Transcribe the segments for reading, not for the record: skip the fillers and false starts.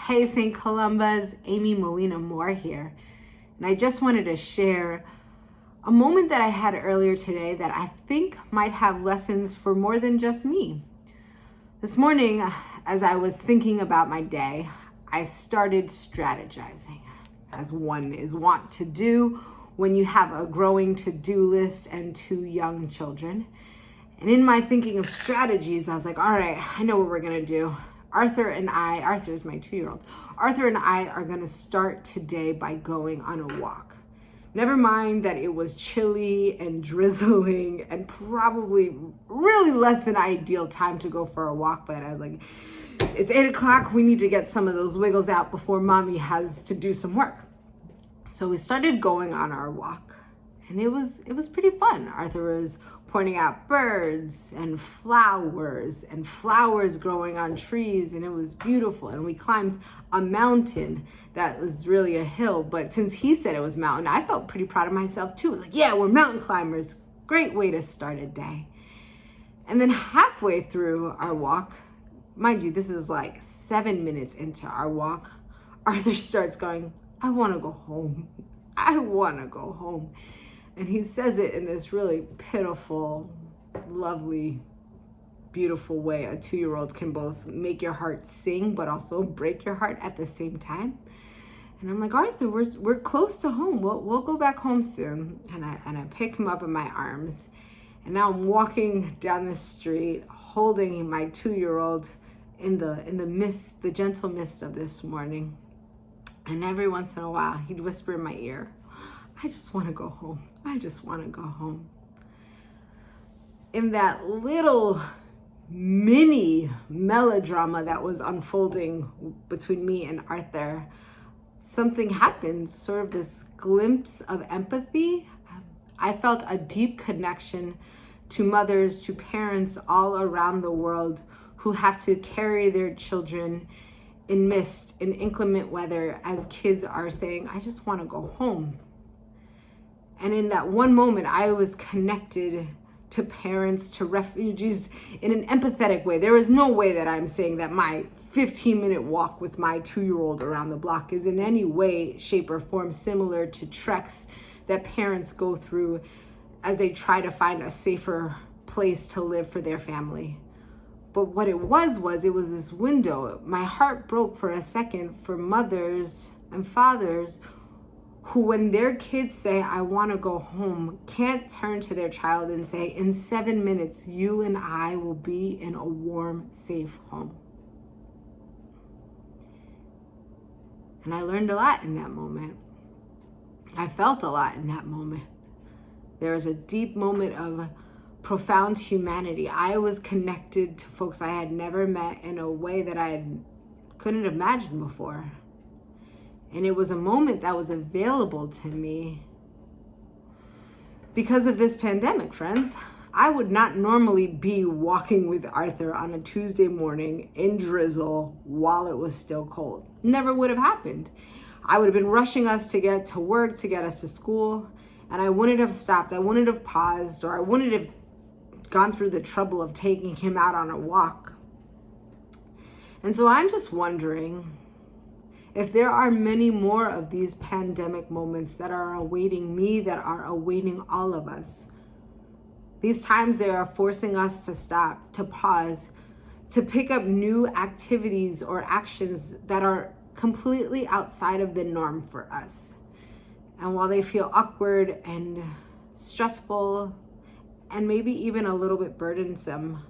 Hey St. Columba's, Amy Molina-Moore here. And I just wanted to share a moment that I had earlier today that I think might have lessons for more than just me. This morning, as I was thinking about my day, I started strategizing, as one is wont to do when you have a growing to-do list and 2 young children. And in my thinking of strategies, I was like, all right, I know what we're gonna do. Arthur is my 2-year-old. Arthur and I are gonna start today by going on a walk. Never mind that it was chilly and drizzling and probably really less than ideal time to go for a walk, but I was like, it's 8 o'clock, we need to get some of those wiggles out before mommy has to do some work. So we started going on our walk, and it was pretty fun. Arthur was pointing out birds and flowers growing on trees, and it was beautiful. And we climbed a mountain that was really a hill, but since he said it was mountain, I felt pretty proud of myself too. I was like, yeah, we're mountain climbers. Great way to start a day. And then halfway through our walk, mind you, this is like 7 minutes into our walk, Arthur starts going, I want to go home. I want to go home. And he says it in this really pitiful, lovely, beautiful way. A 2-year-old can both make your heart sing, but also break your heart at the same time. And I'm like, Arthur, we're close to home. We'll go back home soon. And I pick him up in my arms. And now I'm walking down the street, holding my 2-year-old in the mist, the gentle mist of this morning. And every once in a while, he'd whisper in my ear, I just want to go home. I just want to go home. In that little mini melodrama that was unfolding between me and Arthur, something happened, sort of this glimpse of empathy. I felt a deep connection to mothers, to parents all around the world who have to carry their children in mist, in inclement weather, as kids are saying, I just want to go home. And in that one moment, I was connected to parents, to refugees in an empathetic way. There is no way that I'm saying that my 15-minute walk with my 2-year-old around the block is in any way, shape, or form similar to treks that parents go through as they try to find a safer place to live for their family. But what it was this window. My heart broke for a second for mothers and fathers who, when their kids say, I want to go home, can't turn to their child and say, in 7 minutes, you and I will be in a warm, safe home. And I learned a lot in that moment. I felt a lot in that moment. There was a deep moment of profound humanity. I was connected to folks I had never met in a way that I couldn't imagine before. And it was a moment that was available to me because of this pandemic, friends. I would not normally be walking with Arthur on a Tuesday morning in drizzle while it was still cold. Never would have happened. I would have been rushing us to get to work, to get us to school, and I wouldn't have stopped. I wouldn't have paused, or I wouldn't have gone through the trouble of taking him out on a walk. And so I'm just wondering if there are many more of these pandemic moments that are awaiting me, that are awaiting all of us. These times, they are forcing us to stop, to pause, to pick up new activities or actions that are completely outside of the norm for us. And while they feel awkward and stressful, and maybe even a little bit burdensome,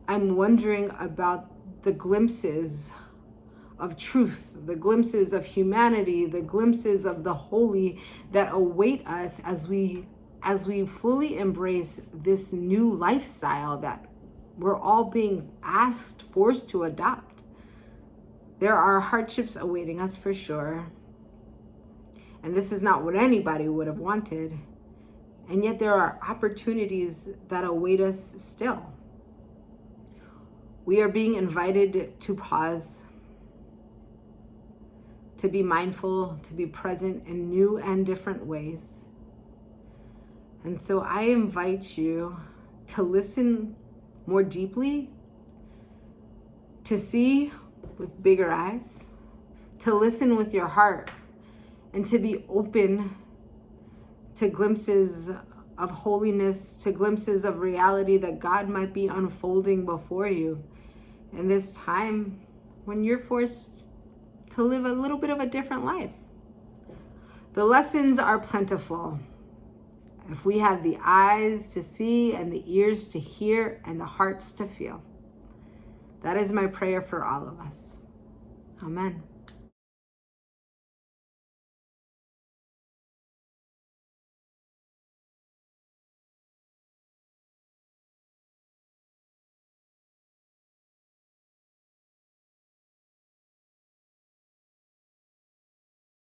I'm wondering about the glimpses of truth, the glimpses of humanity, the glimpses of the holy that await us as we fully embrace this new lifestyle that we're all being forced to adopt. There are hardships awaiting us for sure. And this is not what anybody would have wanted. And yet there are opportunities that await us still. We are being invited to pause, to be mindful, to be present in new and different ways. And so I invite you to listen more deeply, to see with bigger eyes, to listen with your heart, and to be open to glimpses of holiness, to glimpses of reality that God might be unfolding before you in this time when you're forced to live a little bit of a different life. The lessons are plentiful if we have the eyes to see and the ears to hear and the hearts to feel. That is my prayer for all of us. Amen.